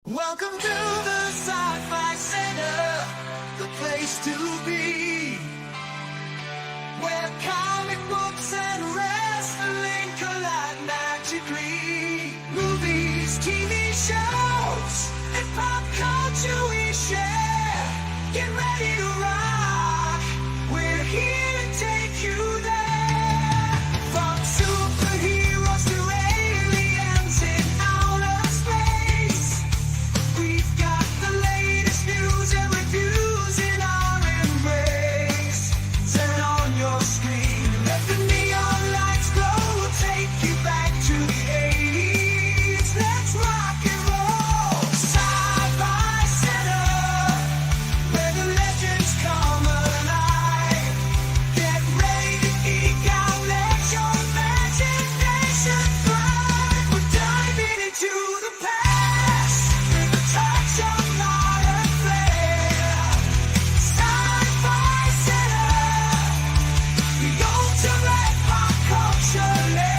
Welcome to the Sci-Fi Center, the place to be, where comic books and wrestling collide magically. Movies, TV shows, and pop culture we share. Get ready to rock, we're here to take you there. From superheroes to aliens in outer space, we've got the latest news and reviews in our embrace. Turn on your screen, let the neon lights glow. We'll take you back to the 80s. Let's rock and roll. Sci-Fi Center, where the legends come alive. Get ready to geek out, let your imagination thrive. We're diving into the past with a touch of modern flair. Sci-Fi Center, the ultimate pop culture lair.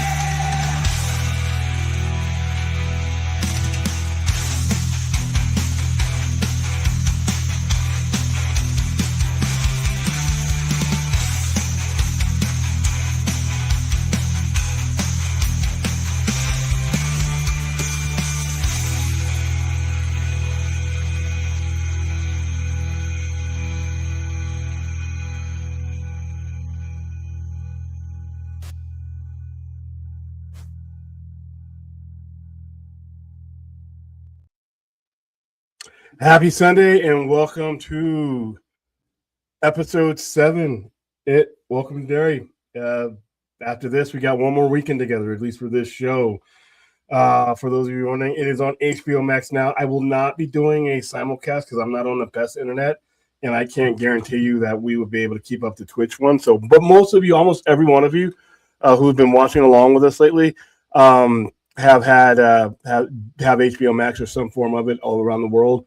Happy Sunday and welcome to episode 7. Welcome to Derry. After this, we got one more weekend together, at least for this show. For those of you wondering, it is on HBO Max now. I will not be doing a simulcast because I'm not on the best internet, and I can't guarantee you that we would be able to keep up the Twitch one. So, but most of you, almost every one of you who have been watching along with us lately, have HBO Max or some form of it all around the world.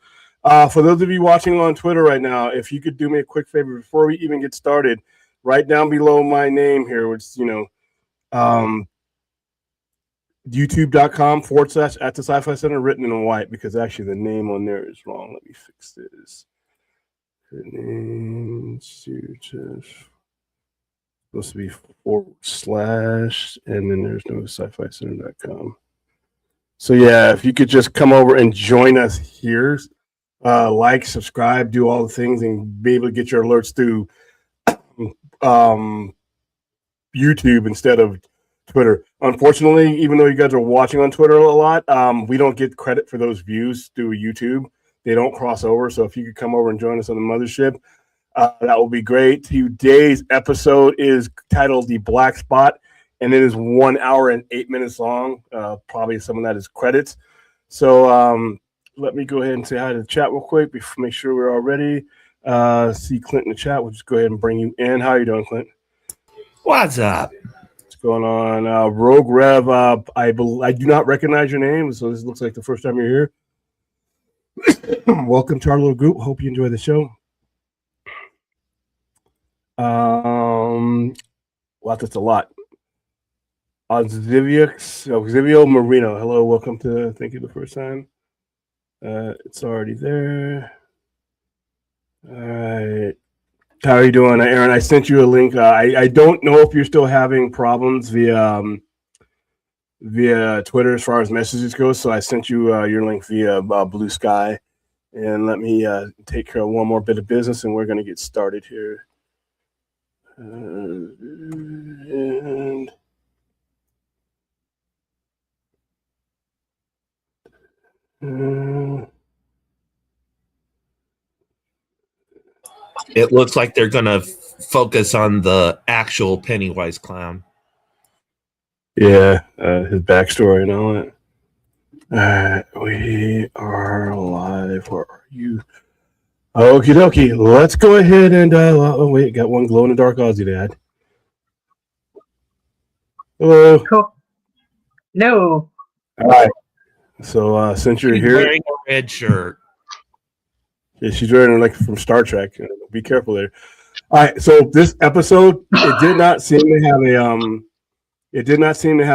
For those of you watching on Twitter right now, if you could do me a quick favor before we even get started, right down below my name here, which youtube.com/@the Sci-Fi Center, written in white, because actually the name on there is wrong. Let me fix this. The name's supposed to be / and then there's no sci-fi-center.com. So yeah, if you could just come over and join us here, like, subscribe, do all the things, and be able to get your alerts through YouTube instead of Twitter. Unfortunately, even though you guys are watching on Twitter a lot, we don't get credit for those views through YouTube. They don't cross over. So if you could come over and join us on the mothership, that will be great. Today's episode is titled The Black Spot, and it is 1 hour and 8 minutes long. Probably some of that is credits. So let me go ahead and say hi to the chat real quick before make sure we're all ready. See Clint in the chat. We'll just go ahead and bring you in. How are you doing, Clint? What's up? What's going on? Rogue Rev, I do not recognize your name, so this looks like the first time you're here. Welcome to our little group. Hope you enjoy the show. Well, that's a lot. Xivio Marino. Hello, welcome to Thank You the First Time. It's already there. All right. How are you doing, Aaron? I sent you a link. I don't know if you're still having problems via Twitter as far as messages go, so I sent you your link via Blue Sky. And let me take care of one more bit of business, and we're going to get started here. And It looks like they're going to focus on the actual Pennywise clown. Yeah, his backstory and all that. We are live. Where are you? Okie dokie. Let's go ahead and wait, got one glow in the dark Aussie dad. Hello. Cool. No. All right. So since you're She's here, wearing a red shirt. yeah, she's wearing like from Star Trek. Be careful there. All right. So this episode, it did not seem to have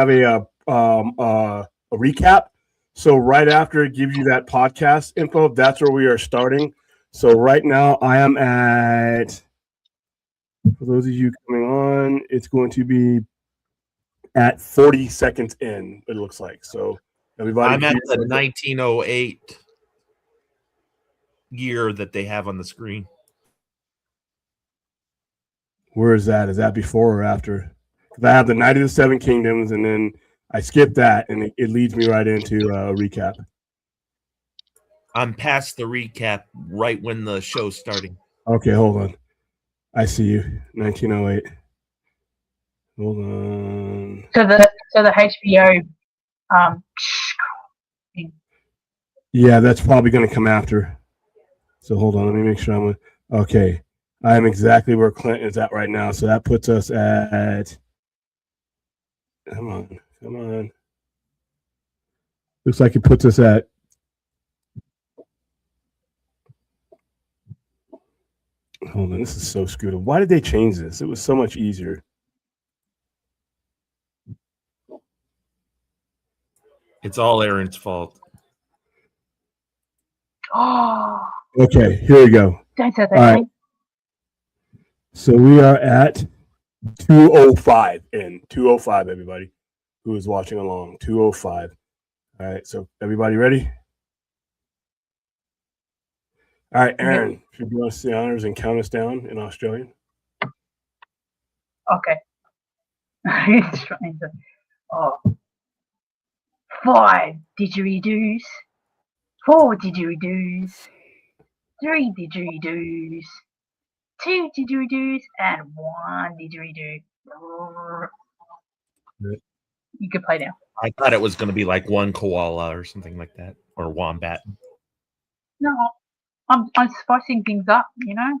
a recap. So right after it gives you that podcast info, that's where we are starting. So right now I am at, for those of you coming on, it's going to be at 40 seconds in, it looks like. So everybody, I'm at the 1908 year that they have on the screen. where is that? Is that before or after? Because I have the Night of the Seven Kingdoms, and then I skip that, and it leads me right into a recap. I'm past the recap right when the show's starting. Okay, hold on. I see you. 1908. Hold on. So the HBO Yeah, that's probably going to come after. So hold on. Let me make sure I'm okay. I am exactly where Clinton is at right now. So that puts us at. Come on. Looks like it puts us at. Hold on. This is so screwed up. Why did they change this? It was so much easier. It's all Aaron's fault. Oh, Okay, here we go. don't say that. All right. So we are at 205 in 205, everybody who is watching along. 205. All right, so everybody ready? All right, Aaron, if you do us the honors and count us down in Australian. Okay. He's trying to. Oh. 5 didgeridoos. 4 didgeridoos. 3 didgeridoos. 2 didgeridoos and 1 didgeridoo. Good. You can play now. I thought it was going to be like one koala or something like that, or wombat. No, I'm spicing things up, you know.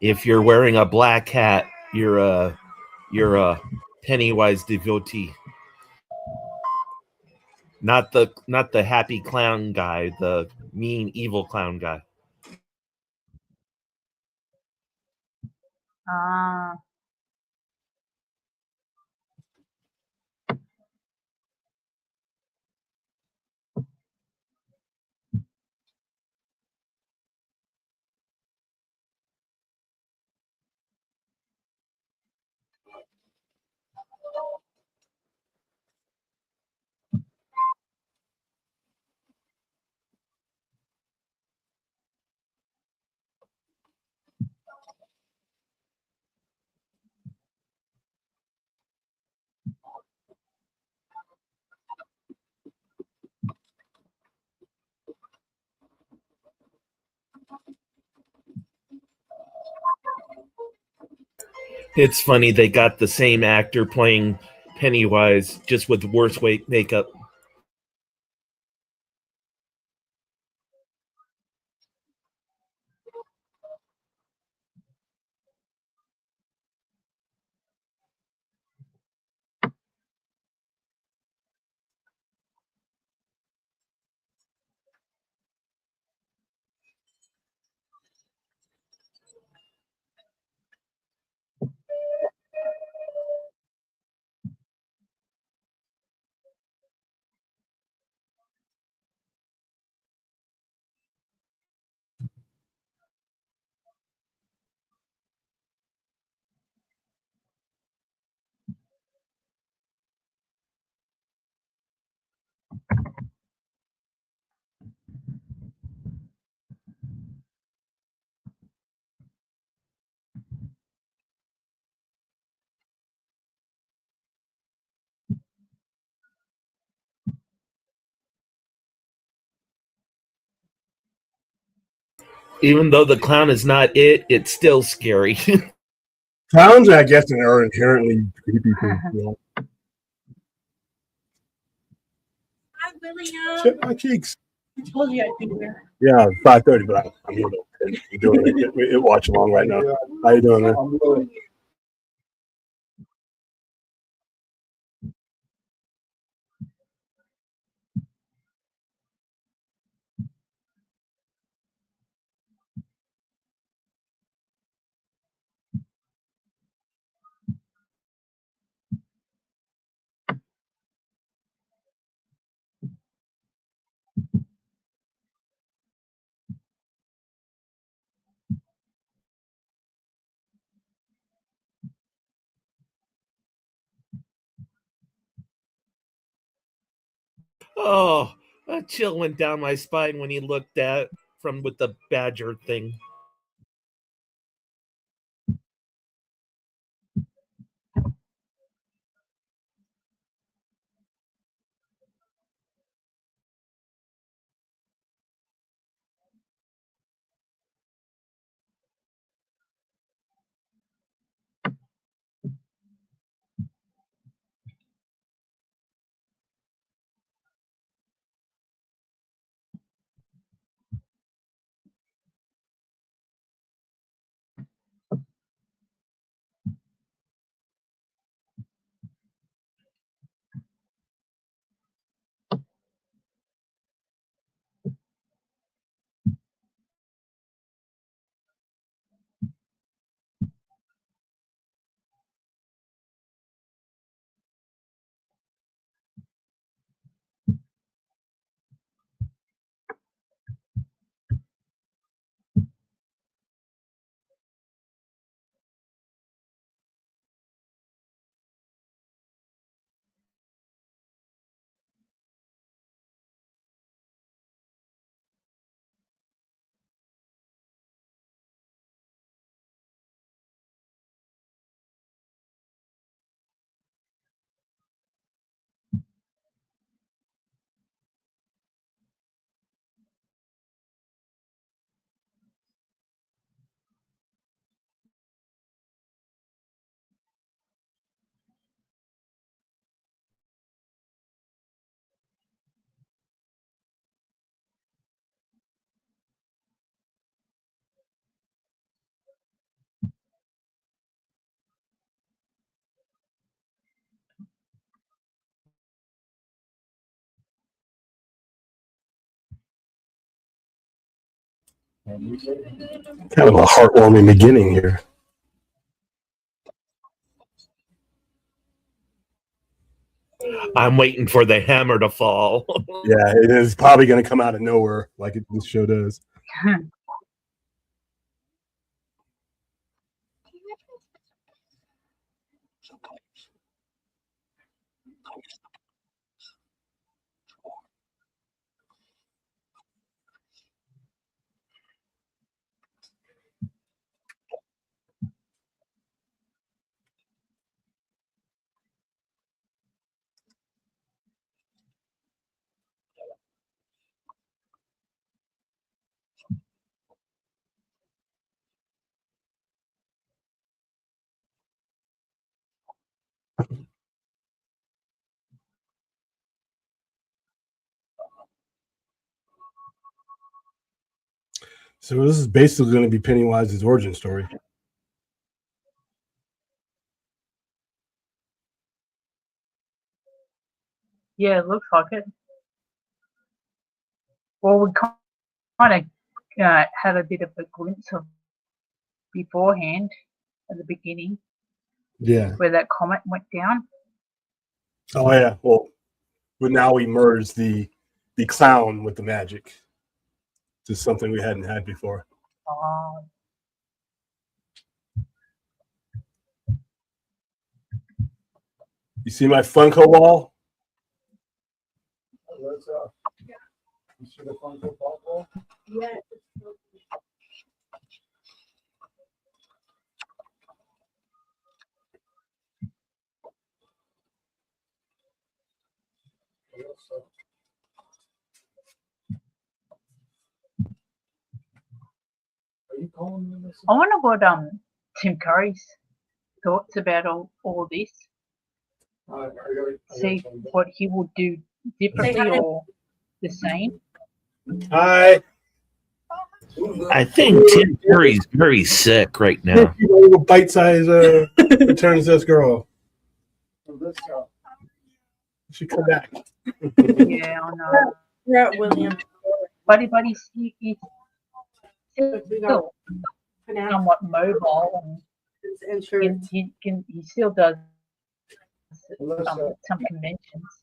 If you're wearing a black hat, you're a Pennywise devotee. Not the happy clown guy, the mean evil clown guy. It's funny they got the same actor playing Pennywise, just with worse makeup. Even though the clown is not it's still scary. Clowns, I guess, are inherently creepy things. Hi, William. Shit my cheeks. I told you I'd be there. Yeah, 5:30, but I'm here to doing it watch along right now. How you doing, man? Oh, a chill went down my spine when he looked at from with the badger thing. Kind of a heartwarming beginning here. I'm waiting for the hammer to fall. Yeah, it is probably going to come out of nowhere, like this show does. So this is basically going to be Pennywise's origin story. Yeah, it looks like it. Well, we kind of had a bit of a glimpse of beforehand at the beginning Yeah. where that comet went down. Oh yeah. Well, but now we merge the clown with the magic. Just something we hadn't had before. Oh, You see my Funko wall? You see the Funko Pop wall? Yeah. I wonder what Tim Curry's thoughts about all this. See what he would do differently or the same. Hi. I think Tim Curry's very sick right now. Little bite-sized returns this girl. She come back. Yeah, I know. We're at William. But he's still somewhat mobile And sure. and he still does some conventions.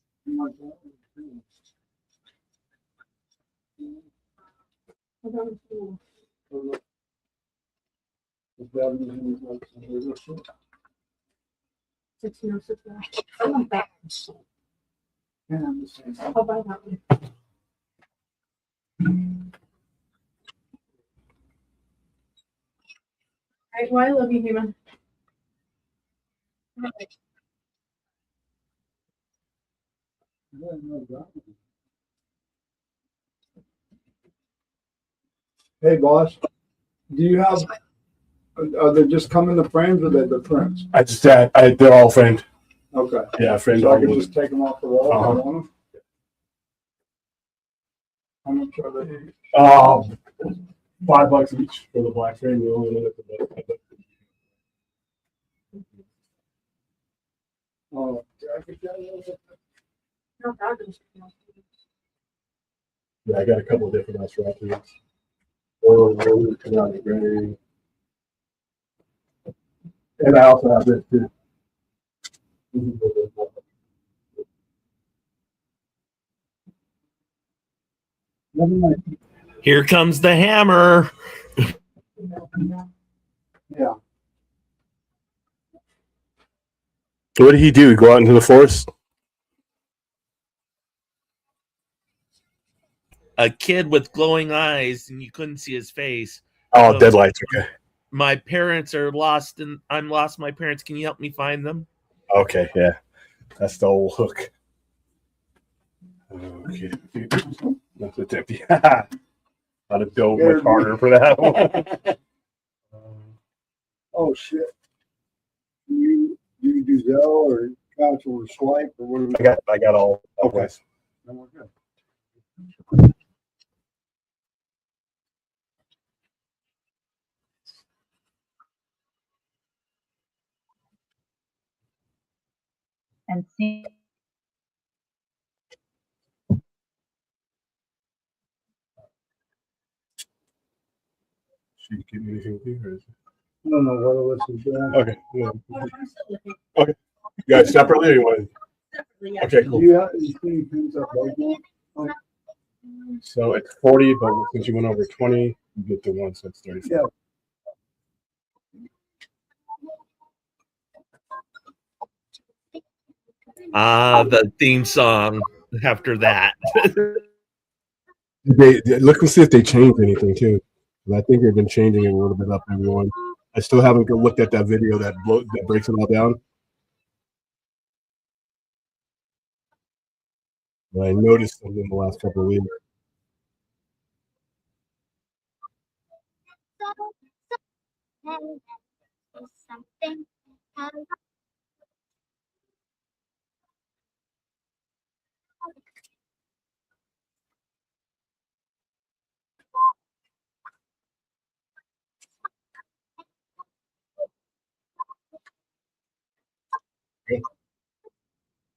I want that. I'll buy that one. Alright, well, I love you, human. Hey, boss, do you have, are they just coming to frames or they're the prints? They're all framed. Okay. Yeah, framed. So I all can wood. just take them off the wall if I Uh-huh. want them? How much are they? $5 each for the black frame. You only look at the Oh, No, that is- Yeah, I got a couple of different monstrosities. Oil, gray. And I also have this too. Here comes the hammer. yeah. So what did he do? Go out into the forest? A kid with glowing eyes, and you couldn't see his face. Oh, deadlights. Okay. My parents are lost, and I'm lost. My parents, can you help me find them? Okay. Yeah. That's the old hook. Okay. That's a tip. Yeah. I'd have dove much harder for that one. Oh, shit. Do you do Zelle or couch or swipe or what do we I got all. Okay. Then we're good. And see, Should you give me anything with you? Or is No, what else is there? Okay. Yeah. Oh, I'm still looking. You guys separately or you want Separately, yeah. Okay, Do cool. you have anything pins up like that? So it's 40, but since you went over 20, you get the one, so it's 35. Yeah. The theme song after that. They look and see if they changed anything too. 'Cause I think they've been changing it a little bit up, everyone. I still haven't looked at that video that breaks it all down. But I noticed something in the last couple of weeks.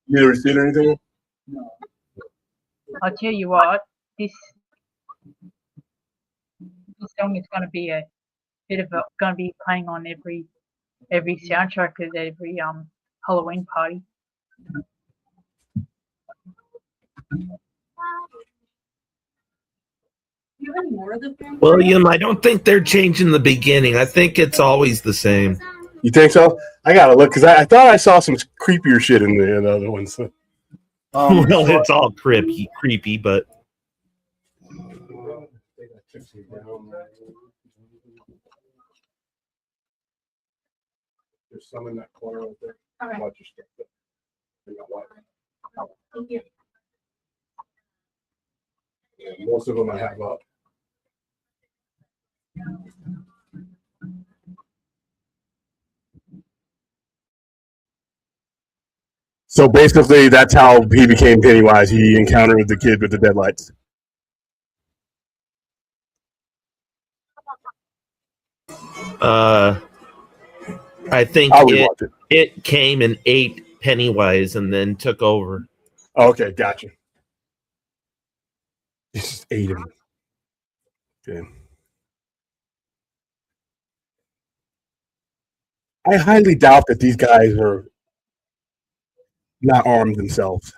You ever seen anything? I'll tell you what, this song is going to be a bit of going to be playing on every soundtrack at every Halloween party. You have any more of the film? William, I don't think they're changing the beginning. I think it's always the same. You think so? I gotta look because I thought I saw some creepier shit in the other ones. So. Well, it's all creepy, but There's some in that corner right there. Okay. Watch your step. They got white. Thank you. Yeah, most of them I have up. So basically, that's how he became Pennywise. He encountered the kid with the deadlights. Uh, I think I'll rewatch it. it came and ate Pennywise and then took over. Okay, gotcha. You just ate him. Okay. I highly doubt that these guys are not armed themselves.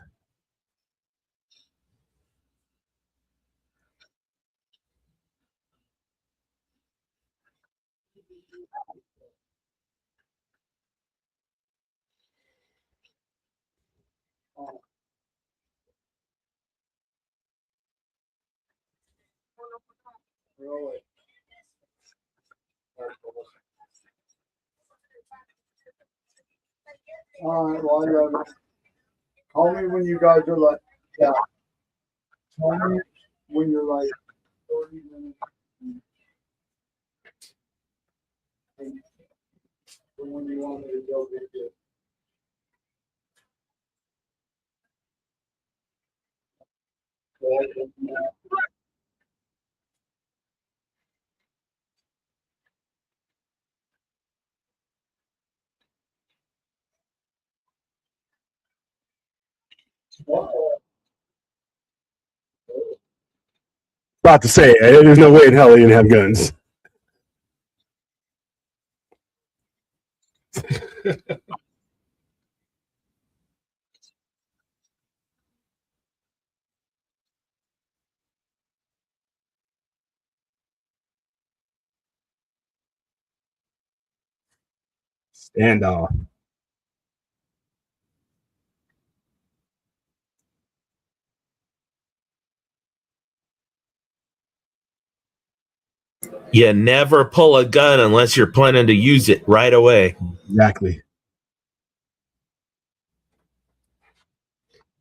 Really? All right, well, I got it. Call me when you guys are like, yeah. Call me when you're like 30 minutes. When you want me to go get it. About to say, there's no way in hell he didn't have guns. Standoff. You never pull a gun unless you're planning to use it right away. Exactly.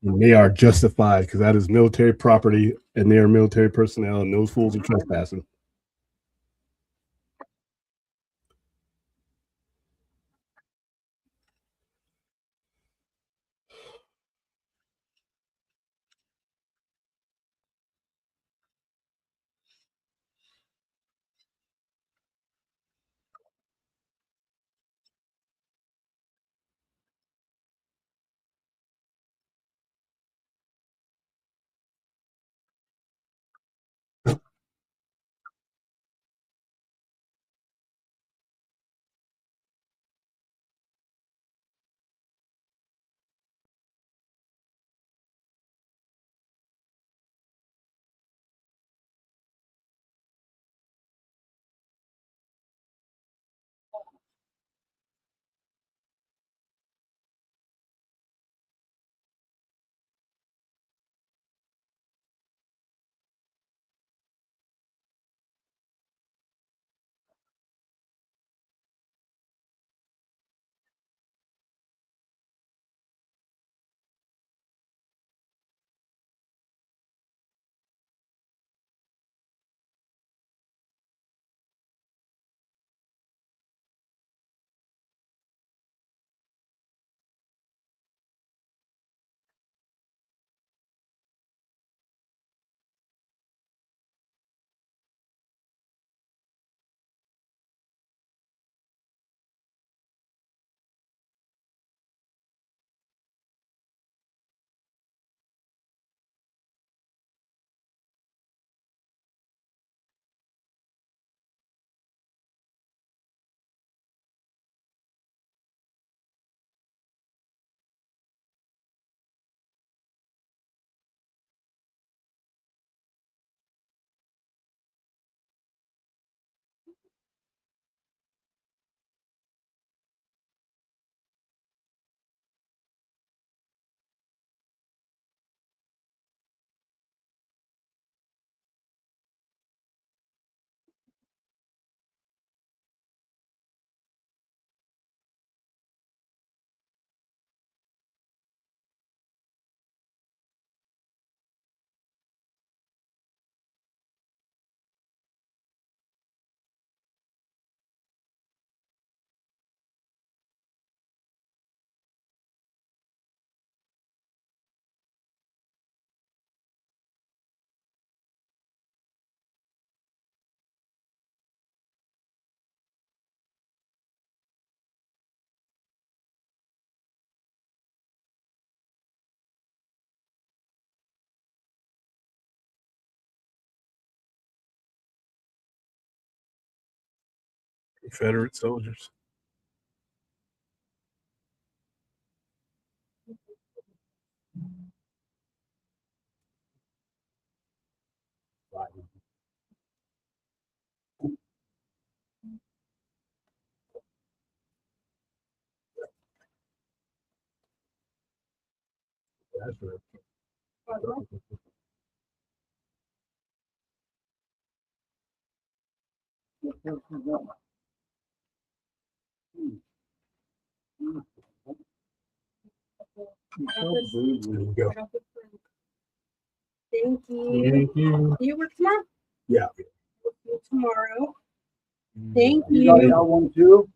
And they are justified because that is military property and they are military personnel and those fools are trespassing. Confederate soldiers. That's right. There you go. Thank you. Thank you. You work tomorrow? Yeah. Tomorrow. Thank You guys you. got one too?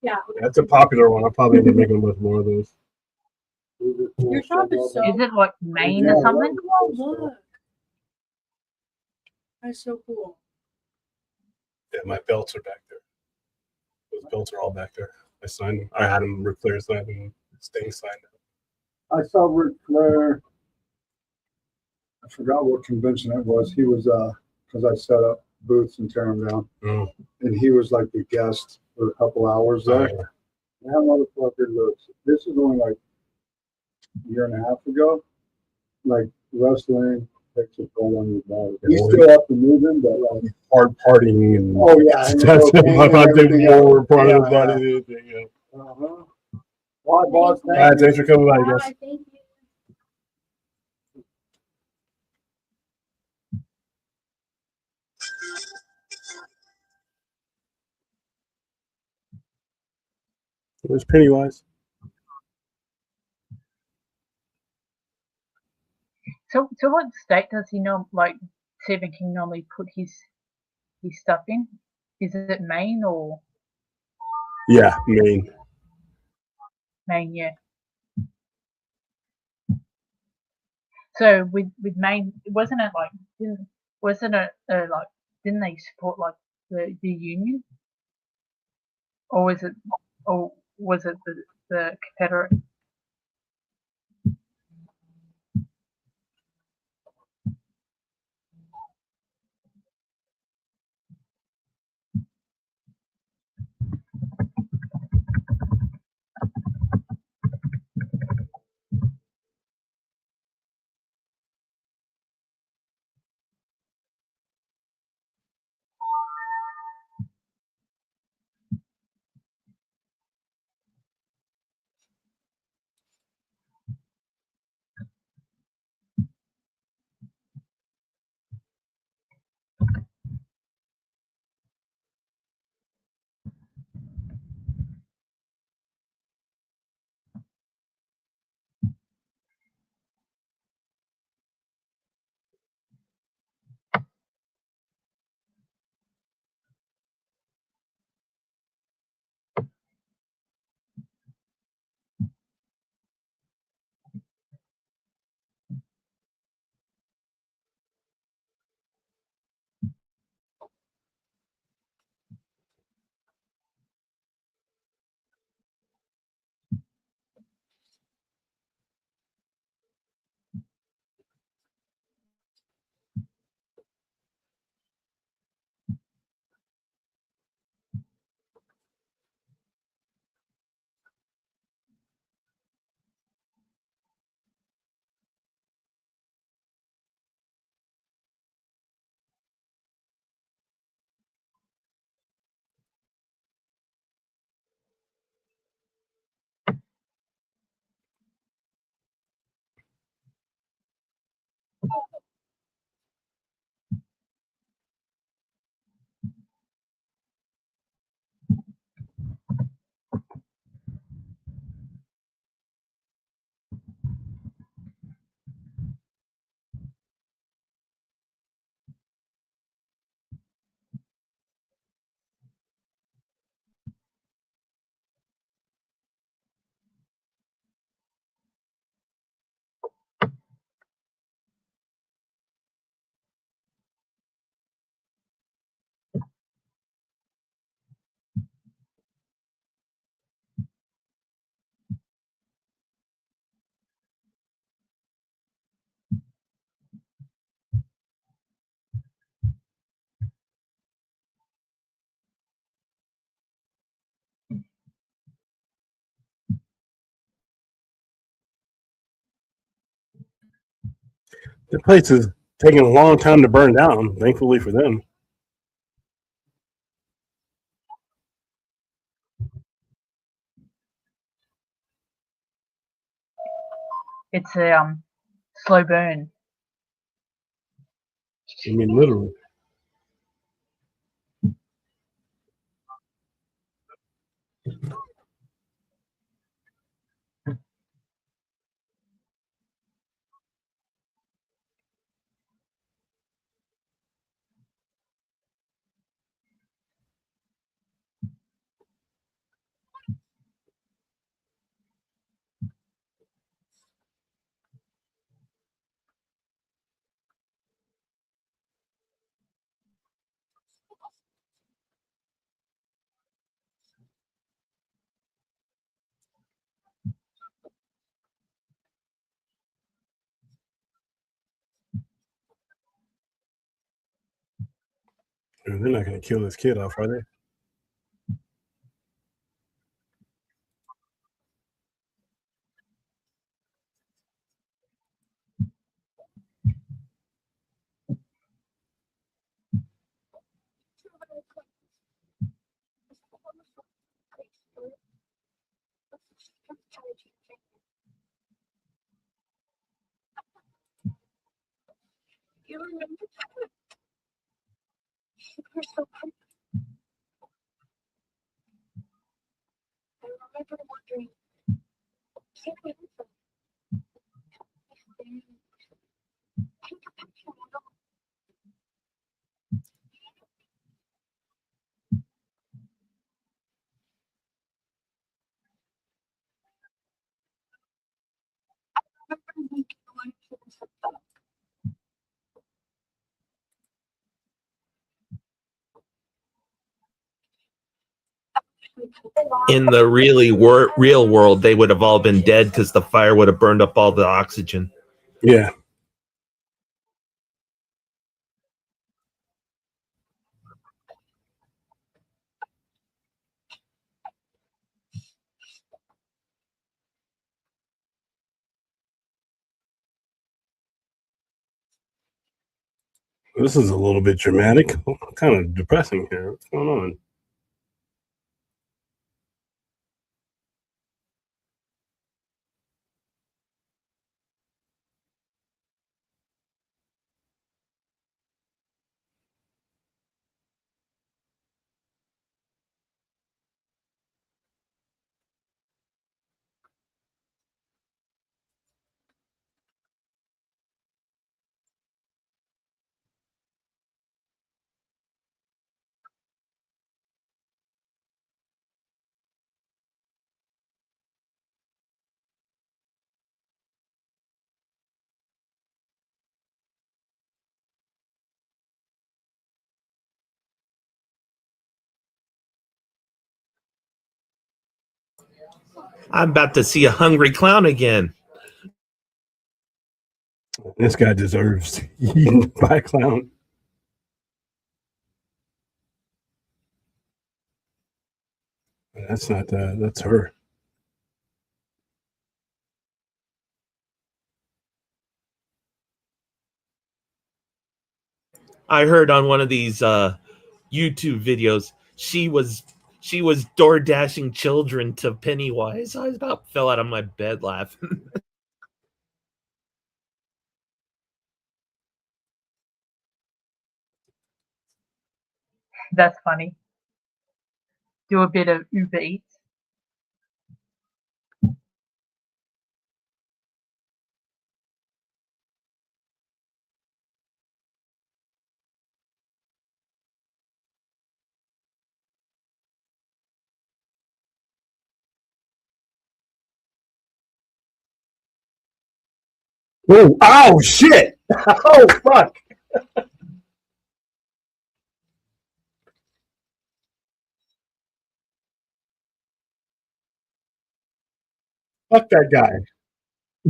Yeah. That's a popular one. I'll probably end up making much more of those. Your shop is so. Is it like Maine Yeah, or something? Oh, look. That's so cool. Yeah, my belts are back there. Those belts are all back there. I signed them. I had them. Ric Flair signed them. Sting signed them. I saw Ric Flair. I forgot what convention it was. He was because I set up booths and tear them down, and he was like the guest for a couple hours there. Yeah. That motherfucker looks. This is only like a year and a half ago. Like wrestling takes a toll on your body. He's still up and moving, but like Hard partying and oh yeah, and that's cocaine and about the everything more else. part of Yeah, the body than anything. Yeah. Uh-huh. Why, boss? All right, thanks for coming by, Bye. guys. Thank you. Where's Pennywise? So what state does he like Stephen King normally put his stuff in? Is it Maine or Yeah, Maine. Maine? Yeah. So with Maine, wasn't it like didn't they support like the Union, or was it the Confederate? The place is taking a long time to burn down. Thankfully for them. It's a slow burn. I mean, literally. They're not going to kill this kid off, are they? In the real world, they would have all been dead because the fire would have burned up all the oxygen. Yeah. This is a little bit dramatic, kind of depressing here. What's going on? I'm about to see a hungry clown again. This guy deserves to be eaten by a clown. That's not that's her. I heard on one of these YouTube videos she was door dashing children to Pennywise. I about fell out of my bed laughing. That's funny. Do a bit of Uber Eats. Oh shit! Oh fuck! Fuck that guy.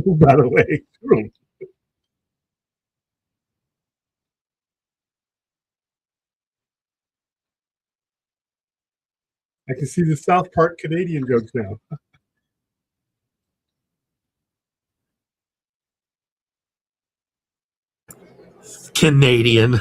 By the way, I can see the South Park Canadian jokes now. Canadian.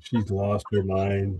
She's lost her mind.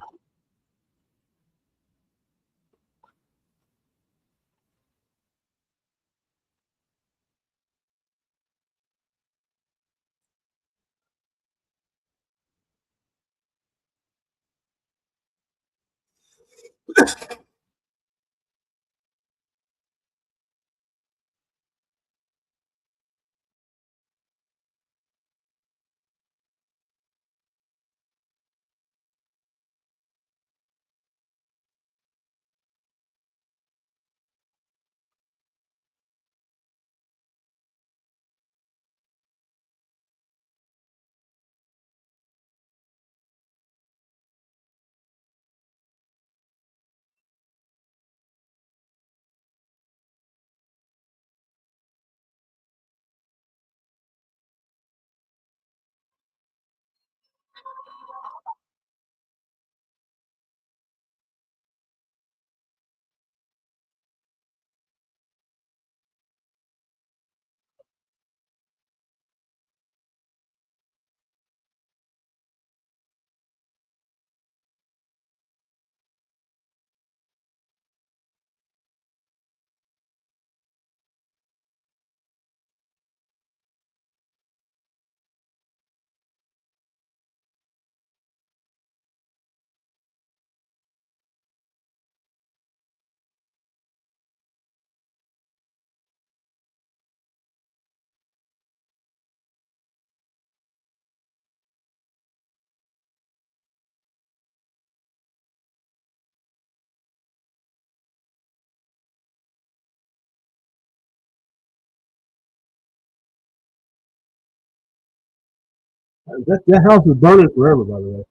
That house is burning forever, by the way.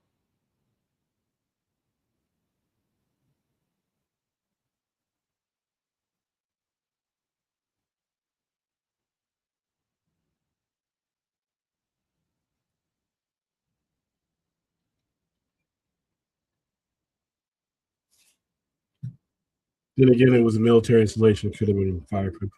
Then again, it was a military installation. It should have been fireproof.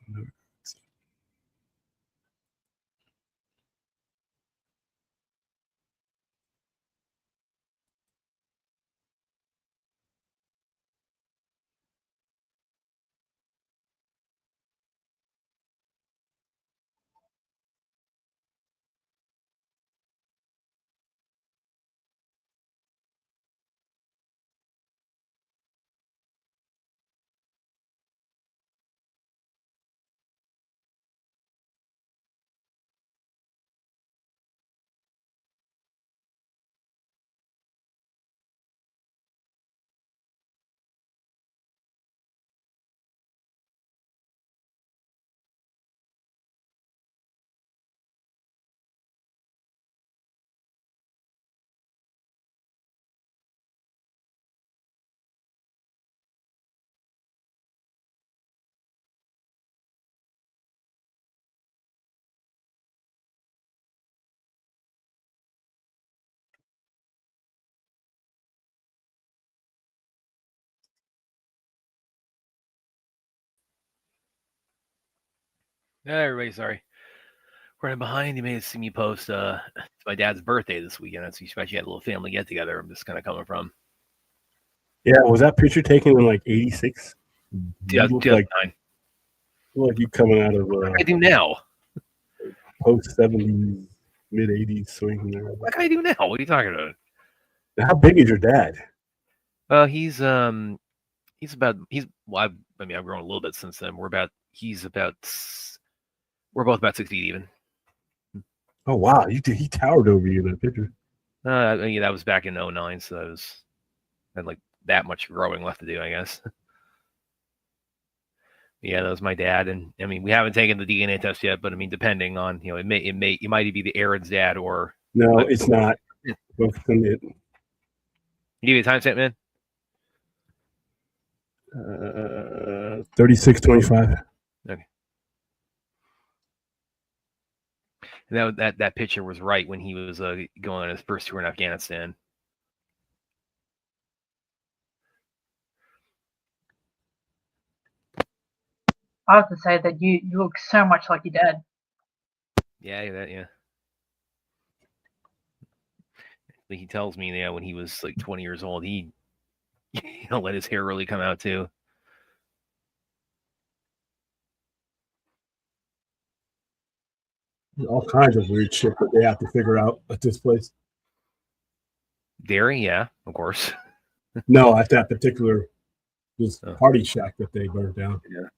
Yeah, everybody, sorry. Running behind. You may have seen me post it's my dad's birthday this weekend. That's especially had a little family get together. I'm just kind of coming from. Yeah, was that picture taken in like '86? You look 2009. like you coming out of What can I do now? post 70s, mid 80s swing there. What can I do now? What are you talking about? How big is your dad? He's well, I mean, I've grown a little bit since then. We're both about 6 feet even. Oh wow, he towered over you in that picture. Yeah, that was back in 09, so had like that much growing left to do, I guess. Yeah, that was my dad, and I mean, we haven't taken the DNA test yet, but I mean, depending on it might be the Aaron's dad or No, it's not. Yeah. Both of them, you give me a timestamp, man. 36:25. Okay. And that picture was right when he was going on his first tour in Afghanistan. I have to say that you look so much like your dad. Yeah. He tells me, when he was like 20 years old, he let his hair really come out too. All kinds of weird shit that they have to figure out at this place. Derry, yeah, of course. No, at that particular party shack that they burned down. Yeah.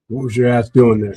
What was your ass doing there?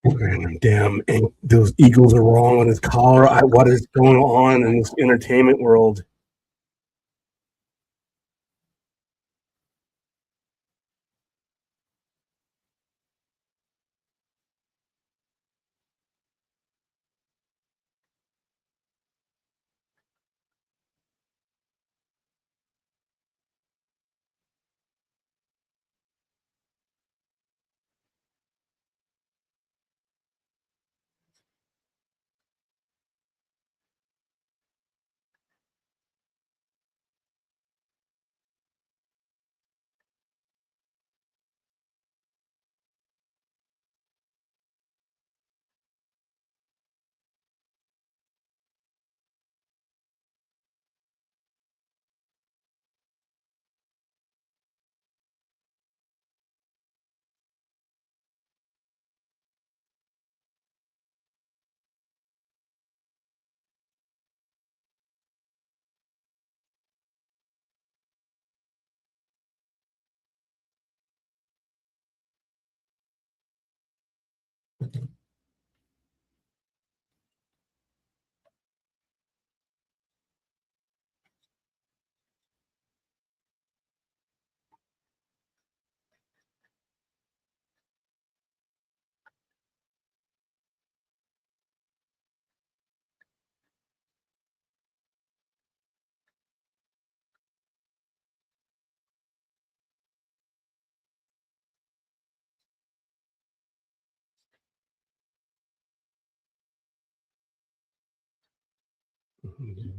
Damn, and those eagles are wrong on his collar. What is going on in this entertainment world?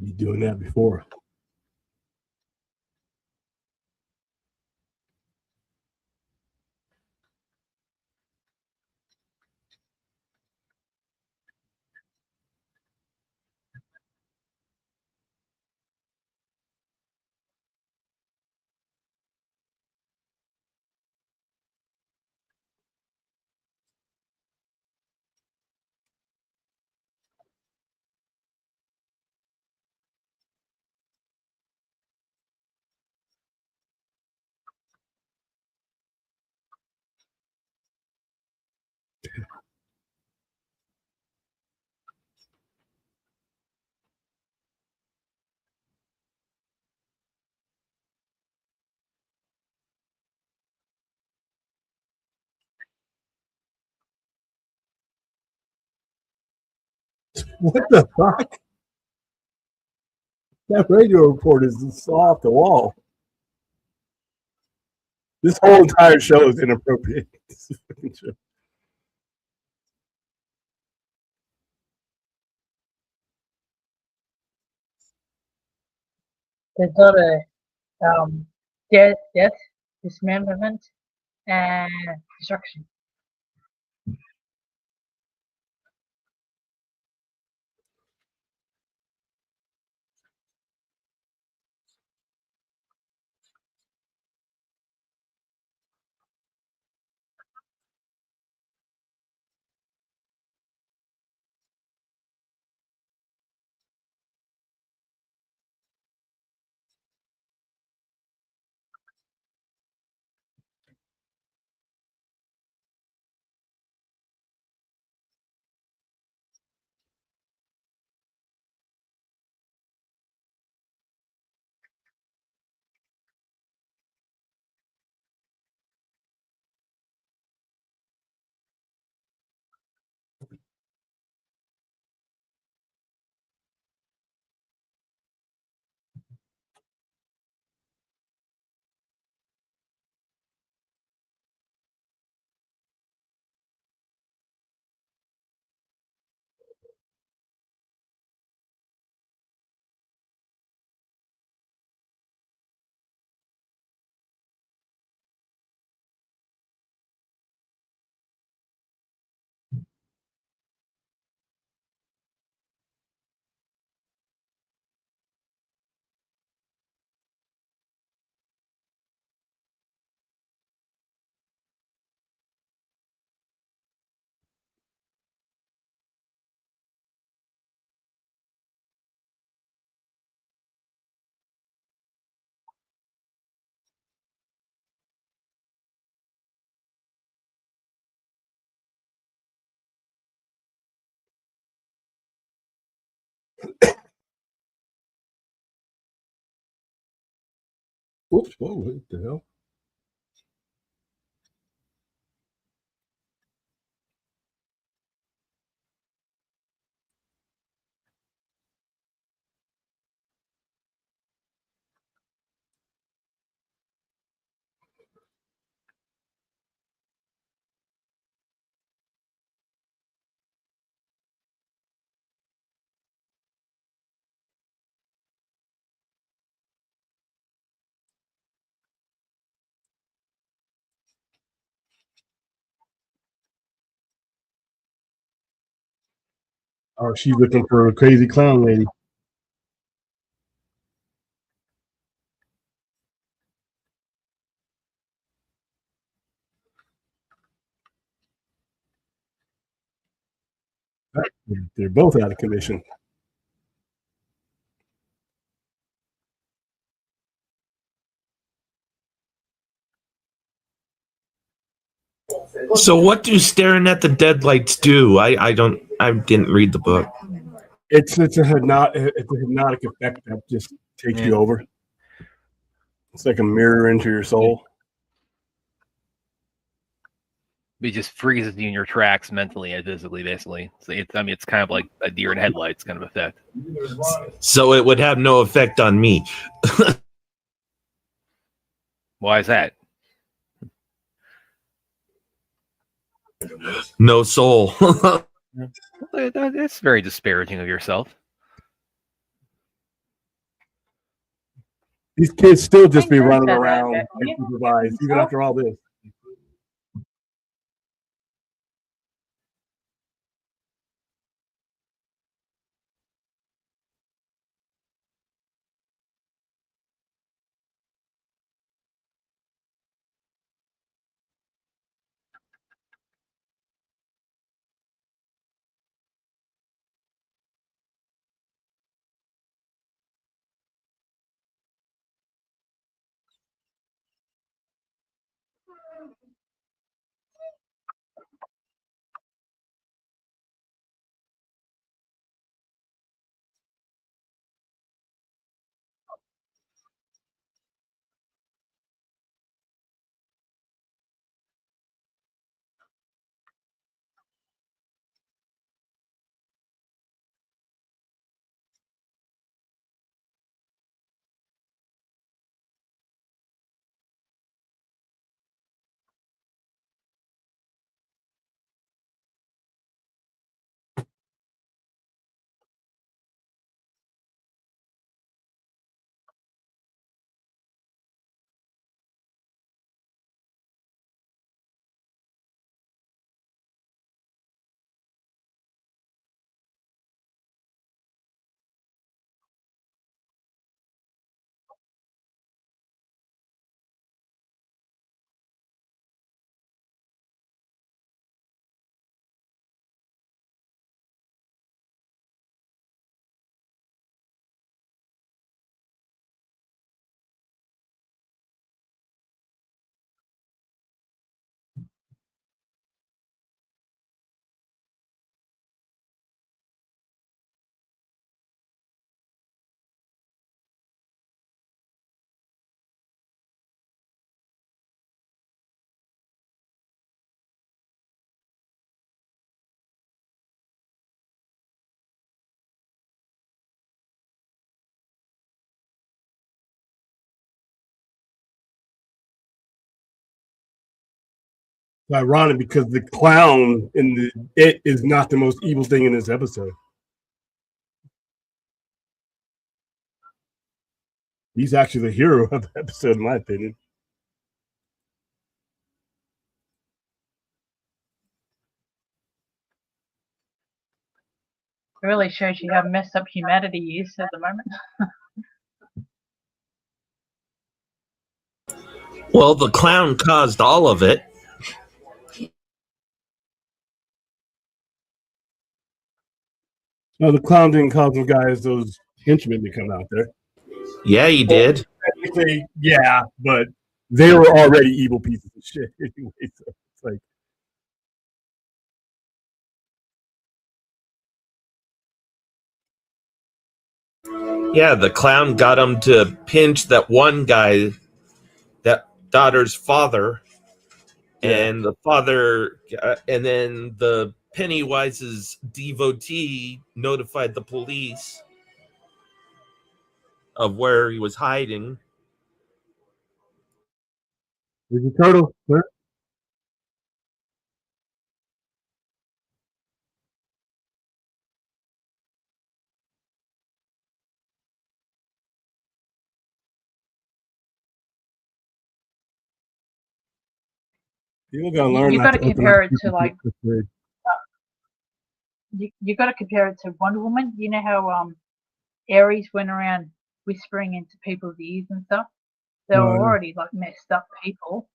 Be doing that before. What the fuck? That radio report is off the wall. This whole entire show is inappropriate. They've got a death, dismemberment, and destruction. Oops, whoa, what the hell? Oh, she's looking for a crazy clown lady. They're both out of commission. So what do staring at the deadlights do? I didn't read the book. It's a hypnotic effect that just takes you over. It's like a mirror into your soul. It just freezes you in your tracks mentally and physically, basically. So it's kind of like a deer in headlights kind of effect. So it would have no effect on me. Why is that? No soul. That's very disparaging of yourself. These kids still just be I know running that, around yeah. unsupervised, even after all this. It's ironic because the clown in it is not the most evil thing in this episode. He's actually the hero of the episode, in my opinion. It really shows you how messed up humanity is at the moment. Well, the clown caused all of it. No, the clown didn't cause them guys those henchmen to come out there. Yeah, he did. Technically, yeah, but they were already evil pieces of shit anyway. So it's like, Yeah, the clown got him to pinch that one guy, that daughter's father, Yeah. and the father, and then the Pennywise's devotee notified the police of where he was hiding. There's your turtle. Sir. People gotta learn You not got to to open up compare it to people's like fridge. you got to compare it to Wonder Woman. You know how Ares went around whispering into people's ears and stuff. They No, were I know. already like messed up people.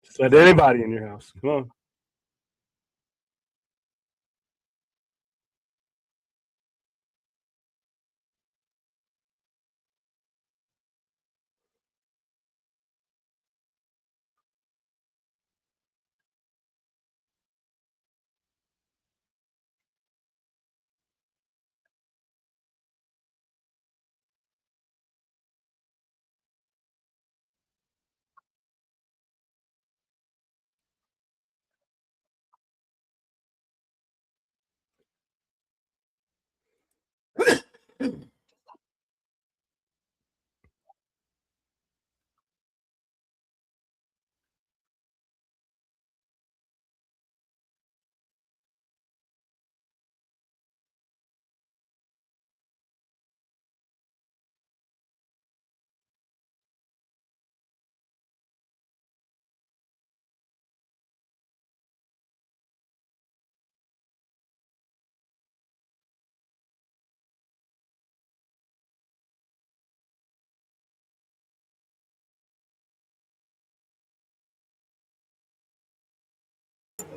Just let anybody in your house. Come on.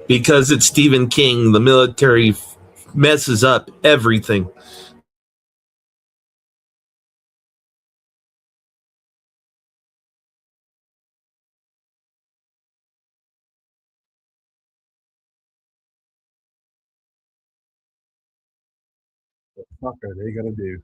Because it's Stephen King, the military messes up everything. What the fuck are they gonna do?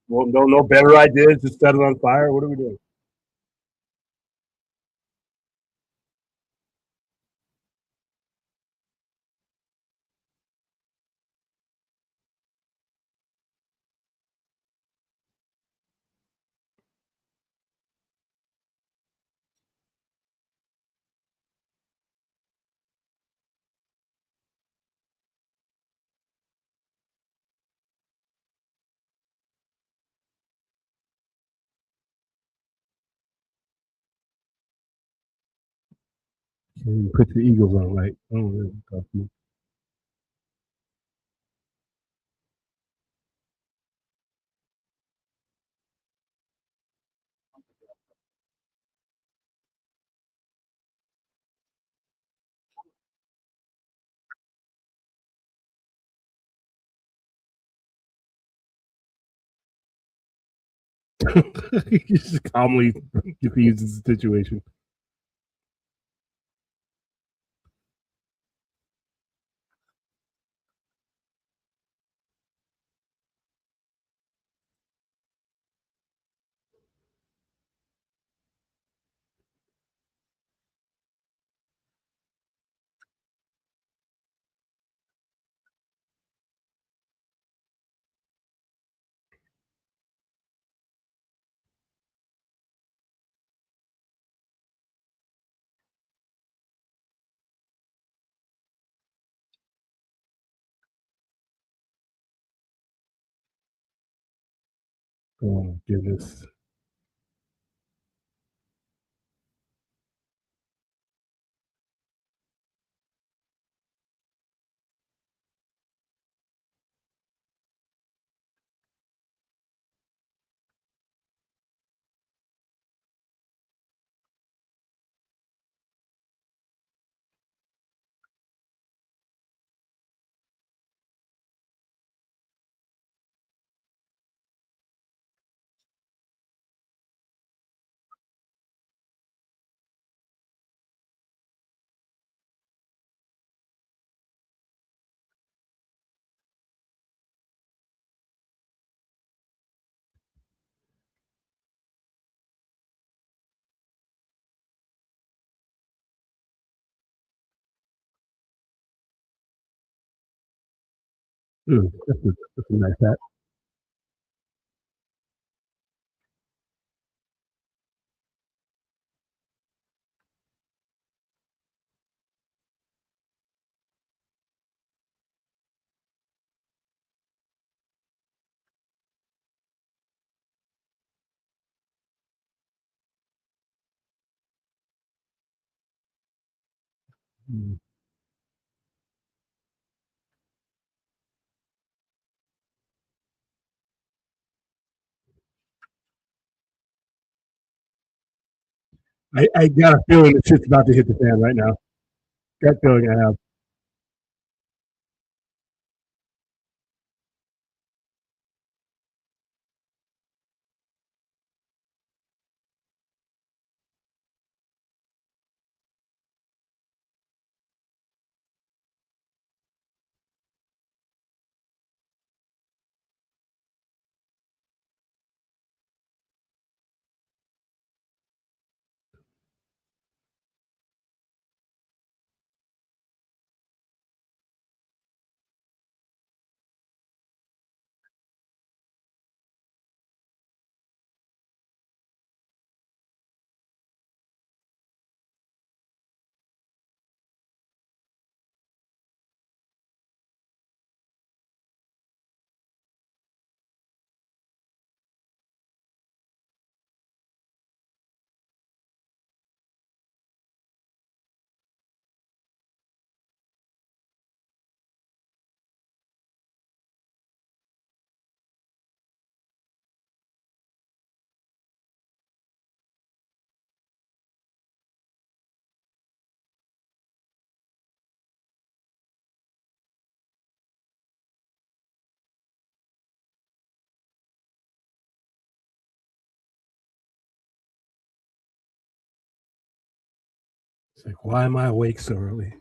Well, no better ideas to set it on fire. What are we doing? And put the Eagles on, right? Oh, he just calmly diffuses the situation. Oh goodness. That's a nice hat. Mm. I got a feeling the shit's about to hit the fan right now. That feeling I have. It's like, why am I awake so early?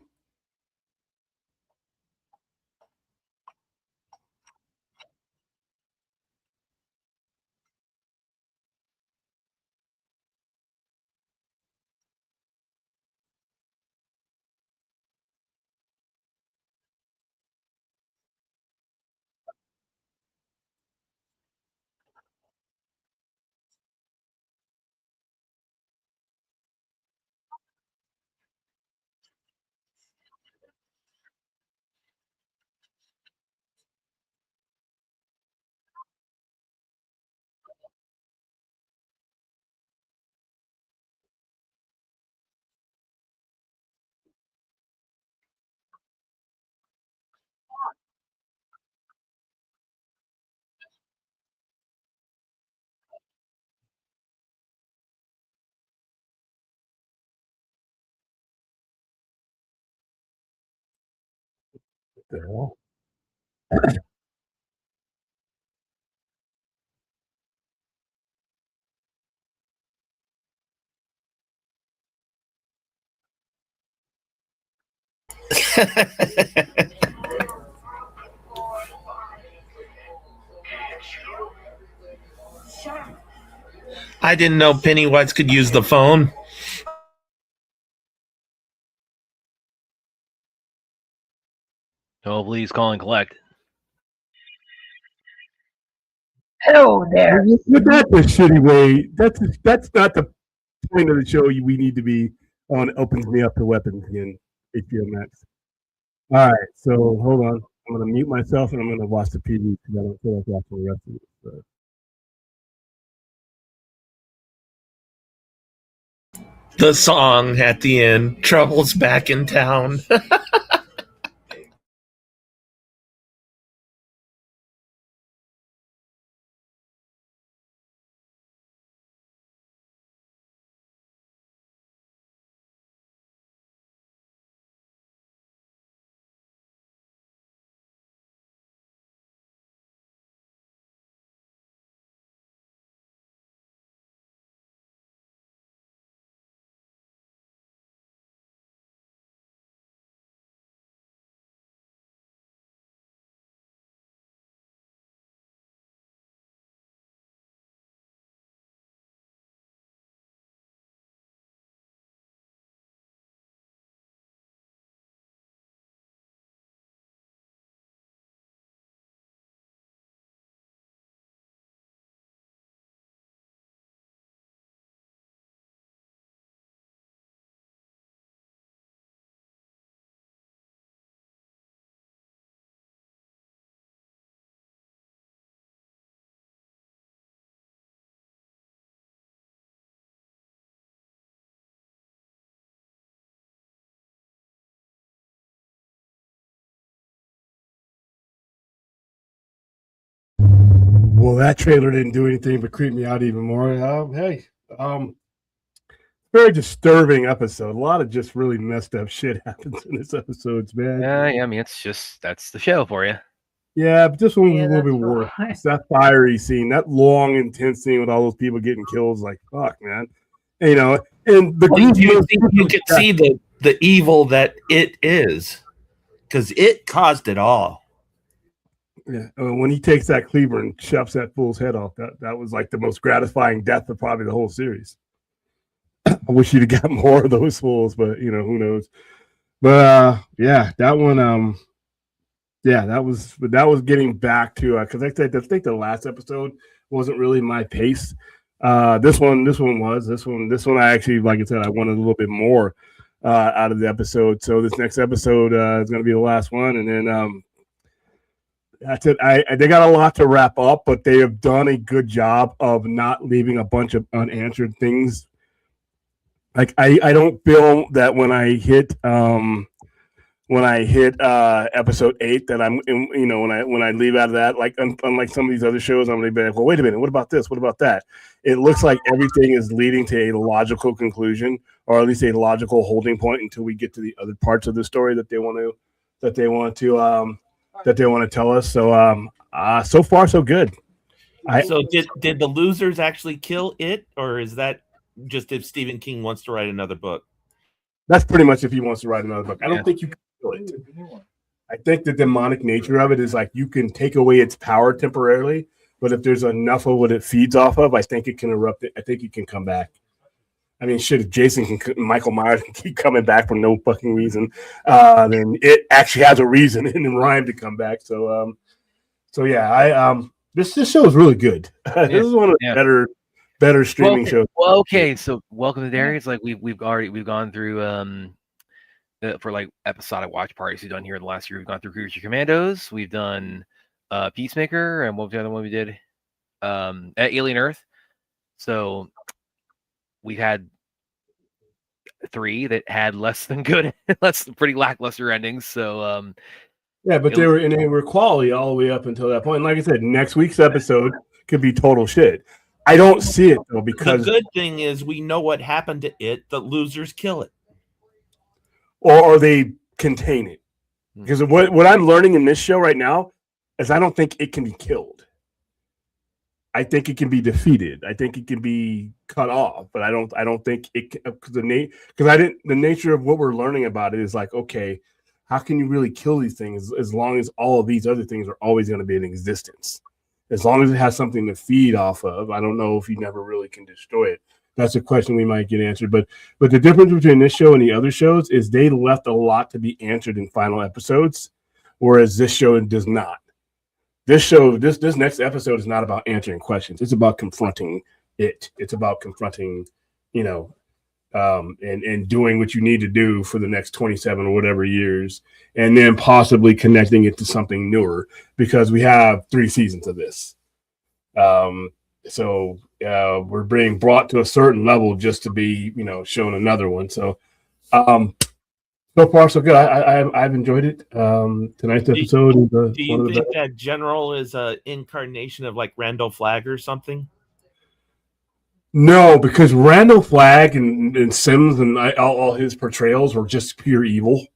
The hell? I didn't know Pennywise could use the phone. Oh, please call and collect. Hello there. But that's a shitty way. That's not the point of the show. We need to be on. Opens me up to weapons again. HBO Max. All right, so hold on. I'm gonna mute myself and I'm gonna watch the PD because I don't feel like watching the rest of it. So. The song at the end, Trouble's back in town. Well, that trailer didn't do anything but creep me out even more. Very disturbing episode. A lot of just really messed up shit happens in this episode, man. Yeah, I mean, that's the show for you. Yeah, but this one was Yeah, a little bit that's worse. right. It's that fiery scene, that long, intense scene with all those people getting killed. Like, fuck, man. And, you know, and the You can see the evil that it is, because it caused it all. Yeah, when he takes that cleaver and chops that fool's head off, that was like the most gratifying death of probably the whole series. I wish you'd have got more of those fools, but you know, who knows. But yeah, that one, yeah, that was getting back to because I think the last episode wasn't really my pace. This one was. This one I actually, like I said, I wanted a little bit more out of the episode. So this next episode is going to be the last one, and then that's it. They got a lot to wrap up, but they have done a good job of not leaving a bunch of unanswered things. Like I don't feel that when I hit episode 8 that I'm in, you know, when I leave out of that, like unlike some of these other shows, I'm gonna be like, well, wait a minute, what about this? What about that? It looks like everything is leading to a logical conclusion, or at least a logical holding point until we get to the other parts of the story that they want to tell us. So so far so good. So did the losers actually kill it, or is that just if Stephen King wants to write another book? That's pretty much if he wants to write another book. I don't think you can kill it. I think the demonic nature of it is like you can take away its power temporarily, but if there's enough of what it feeds off of, I think it can erupt it. I think it can come back. I mean, shit, if Michael Myers can keep coming back for no fucking reason, then it actually has a reason and rhyme to come back. So yeah, this show is really good. This is one of the better streaming shows. Well, okay, so welcome to Derry. It's like we've gone through for like episodic watch parties we've done here in the last year. We've gone through Creature Commandos, we've done Peacemaker, and what was the other one we did? Alien Earth. So we had 3 that had less than good, pretty lackluster endings. So yeah, but they were quality all the way up until that point. And like I said, next week's episode could be total shit. I don't see it though, because the good thing is we know what happened to it. The losers kill it, or they contain it. Because what I'm learning in this show right now is I don't think it can be killed. I think it can be defeated. I think it can be cut off, but I don't think it can, because the nature of what we're learning about it is like, okay, how can you really kill these things as long as all of these other things are always going to be in existence? As long as it has something to feed off of, I don't know if you never really can destroy it. That's a question we might get answered. But the difference between this show and the other shows is they left a lot to be answered in final episodes, whereas this show does not. This next episode is not about answering questions. It's about confronting it. It's about confronting, and doing what you need to do for the next 27 or whatever years, and then possibly connecting it to something newer, because we have 3 seasons of this. So we're being brought to a certain level just to be, shown another one. So, so far so good. I've enjoyed it. Tonight's episode is Do you think that General is an incarnation of like Randall Flagg or something? No, because Randall Flagg and Sims and all his portrayals were just pure evil.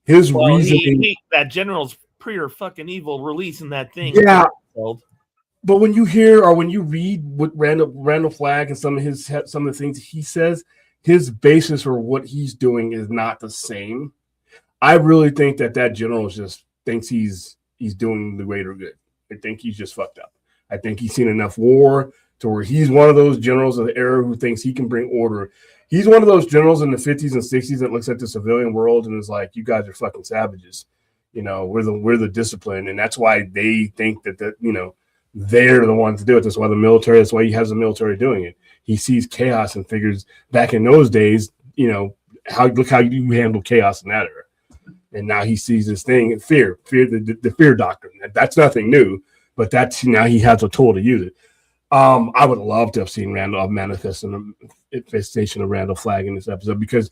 His reasoning, that General's pure fucking evil, releasing that thing. Yeah. But when you hear or when you read what Randall Flagg and some of the things he says, his basis for what he's doing is not the same. I really think that general just thinks he's doing the greater good. I think he's just fucked up. I think he's seen enough war to where he's one of those generals of the era who thinks he can bring order. He's one of those generals in the 50s and 60s that looks at the civilian world and is like, you guys are fucking savages. We're the discipline. And that's why they think that they're the ones to do it. That's why he has the military doing it. He sees chaos and figures back in those days, look how you handle chaos in that era. And now he sees this thing, fear, the fear doctrine. That's nothing new, but that's now he has a tool to use it. I would love to have seen a manifestation of Randall Flagg in this episode, because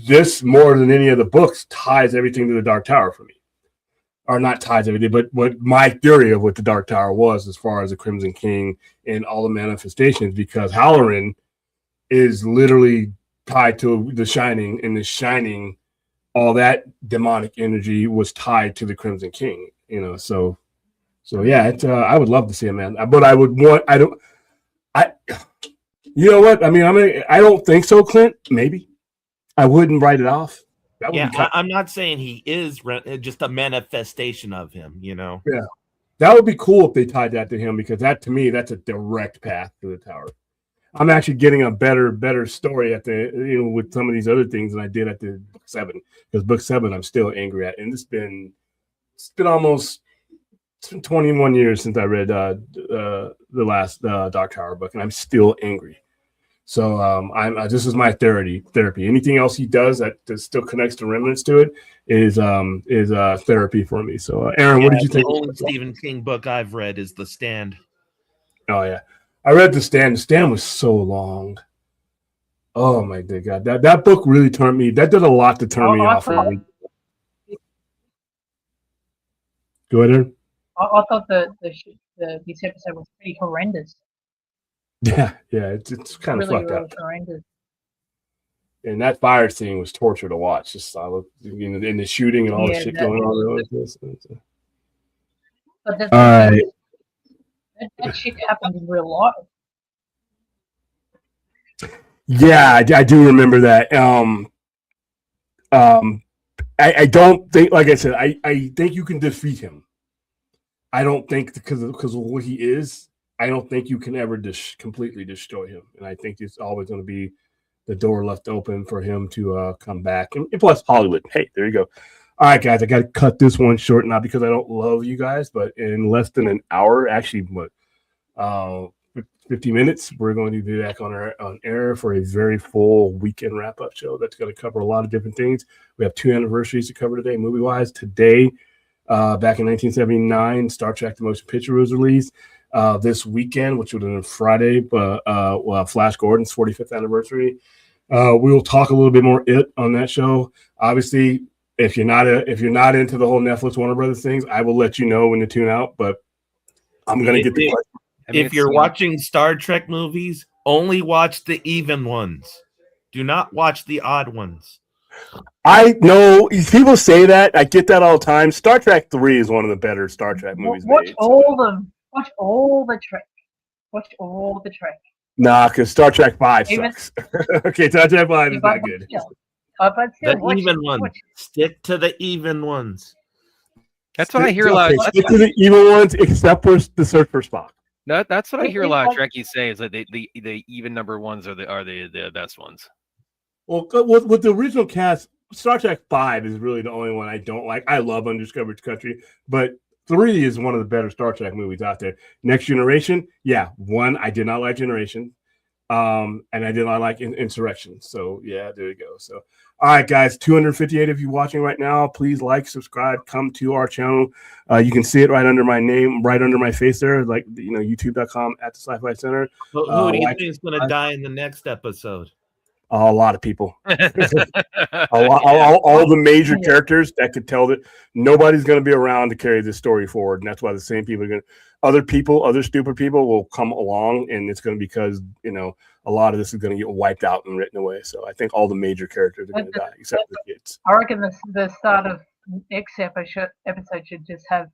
this more than any of the books ties everything to the Dark Tower for me. Or not ties everything, but what my theory of what the Dark Tower was as far as the Crimson King and all the manifestations, because Halloran is literally tied to the Shining, and the Shining, all that demonic energy was tied to the Crimson King, so yeah, I would love to see a man, but I don't think so, Clint. Maybe I wouldn't write it off. I'm not saying he is just a manifestation of him, Yeah, that would be cool if they tied that to him, because that, to me, that's a direct path to the tower. I'm actually getting a better story at the with some of these other things than I did at the book 7, because book 7 I'm still angry at, and it's been almost 21 years since I read the last Dark Tower book, and I'm still angry. So this is my therapy. Anything else he does that still connects the remnants to it is therapy for me. So Aaron, what did you think? The only Stephen King book I've read is The Stand. Oh yeah, I read The Stand. The Stand was so long. Oh my God, that book really turned me. That did a lot to turn me off. Go ahead, Aaron. I thought this episode was pretty horrendous. Yeah, it's kind of fucked up. Horrendous. And that fire scene was torture to watch. Just in the shooting and all the shit going on. But all right. That shit happened in real life. Yeah, I do remember that. I don't think, like I said, I think you can defeat him. I don't think because of what he is. I don't think you can ever completely destroy him, and I think it's always going to be the door left open for him to come back. And plus, Hollywood. Hey, there you go. All right, guys, I got to cut this one short, not because I don't love you guys, but in less than an hour, actually, 50 minutes, we're going to be back on air for a very full weekend wrap-up show that's going to cover a lot of different things. We have 2 anniversaries to cover today, movie-wise. Today, back in 1979, Star Trek: The Motion Picture was released. This weekend, which would have been Friday, Flash Gordon's 45th anniversary. We will talk a little bit more on that show. Obviously, if you're not into the whole Netflix Warner Brothers things, I will let you know when to tune out. But I'm gonna get the question. If you're watching Star Trek movies, only watch the even ones. Do not watch the odd ones. I know people say that. I get that all the time. Star Trek 3 is one of the better Star Trek movies Watch made. all them. Watch all the Trek. Watch all the Trek. Nah, because Star Trek 5 Even- sucks. Okay, Star Trek 5 is But not good. still, but still, The watch even it, ones. watch it. Stick to the even ones. That's what I hear a lot. Okay, stick to the evil ones, except for the Search for Spock. That's what I hear a It's lot of like- Trekkies say is that the even number ones are the best ones. Well, with the original cast, Star Trek 5 is really the only one I don't like. I love Undiscovered Country, but 3 is one of the better Star Trek movies out there. Next Generation, yeah, 1, I did not like Generation. And I did not like Insurrection. So yeah, there you go. So all right, guys, 258 of you watching right now, please like, subscribe, come to our channel. You can see it right under my name, right under my face there, like youtube.com at the Sci-Fi Center. Who do you like- think is going to die in the next episode? A lot of people. All the major characters that could tell that nobody's going to be around to carry this story forward, and that's why the same people are going to. Other stupid people will come along, and it's going to be because a lot of this is going to get wiped out and written away. So I think all the major characters are going to die, except for the kids. I reckon the start of next episode should just have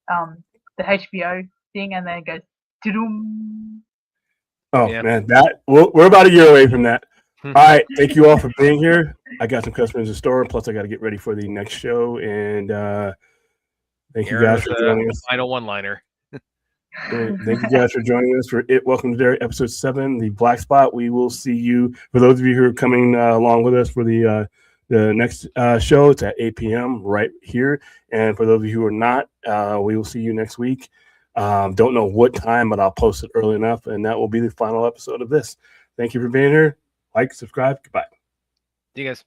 the HBO thing, and then it goes. Doo-doom. Oh Yeah. man, we're about a year away from that. All right, thank you all for being here. I got some customers in store, plus I got to get ready for the next show, and thank you guys for joining us. Final one-liner. Thank you guys for joining us for It Welcome to Derry, episode 7, the Black Spot. We will see you, for those of you who are coming along with us for the next show. It's at 8 p.m. right here. And for those of you who are not, we will see you next week. Don't know what time, but I'll post it early enough, and that will be the final episode of this. Thank you for being here. Like, subscribe. Goodbye. See you guys.